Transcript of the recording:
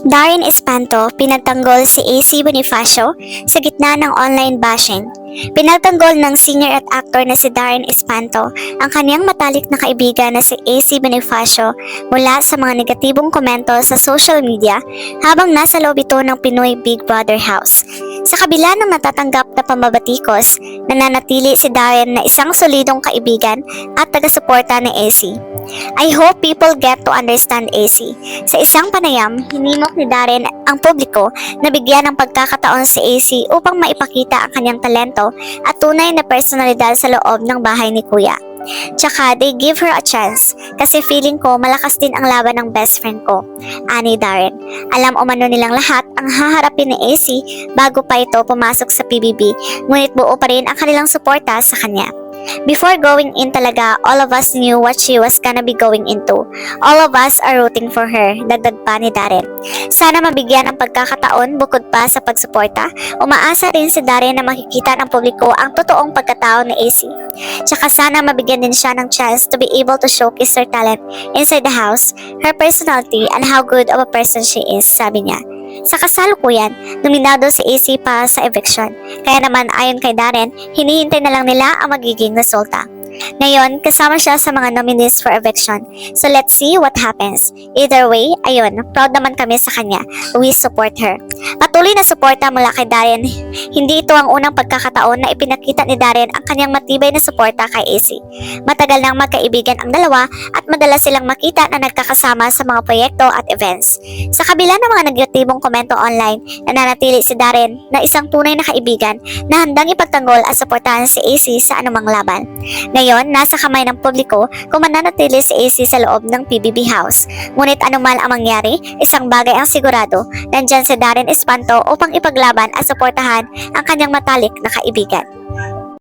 Darren Espanto pinagtanggol si AC Bonifacio sa gitna ng online bashing. Pinagtanggol ng singer at actor na si Darren Espanto ang kanyang matalik na kaibigan na si AC Bonifacio mula sa mga negatibong komento sa social media habang nasa loob ito ng Pinoy Big Brother house. Sa kabila ng natatanggap na pambabatikos, nananatili si Darren na isang solidong kaibigan at taga-suporta ni AC. I hope people get to understand AC. Sa isang panayam, hinimok ni Darren ang publiko na bigyan ng pagkakataon si AC upang maipakita ang kanyang talento at tunay na personalidad sa loob ng bahay ni Kuya. Tsaka they give her a chance kasi feeling ko malakas din ang laban ng best friend ko, ani Darren. Alam umano nilang lahat ang haharapin ni AC bago pa ito pumasok sa PBB, ngunit buo pa rin ang kanilang suporta sa kanya. Before going in talaga, all of us knew what she was gonna be going into. All of us are rooting for her, dagdag pa ni Darren. Sana mabigyan ang pagkakataon bukod pa sa pagsuporta, umaasa rin si Darren na makikita ng publiko ang totoong pagkatao ni AC. Tsaka sana mabigyan din siya ng chance to be able to showcase her talent inside the house, her personality, and how good of a person she is, sabi niya. Sa kasalukuyan, nominado si AC para sa eviction. Kaya naman ayon kay Darren, hinihintay na lang nila ang magiging resulta. Ngayon, kasama siya sa mga nominees for eviction. So let's see what happens. Either way, ayun, proud naman kami sa kanya. We support her. Patuloy na suporta mula kay Darren. Hindi ito ang unang pagkakataon na ipinakita ni Darren ang kanyang matibay na suporta kay AC. Matagal nang magkaibigan ang dalawa at madalas silang makita na nagkakasama sa mga proyekto at events. Sa kabila ng mga negatibong komento online, nananatili si Darren na isang tunay na kaibigan na handang ipagtanggol at suportahan si AC sa anumang laban. Ngayon, nasa kamay ng publiko kung mananatili si AC sa loob ng PBB house. Ngunit anuman ang mangyari, isang bagay ang sigurado, nandyan si Darren Espanto upang ipaglaban at suportahan ang kanyang matalik na kaibigan.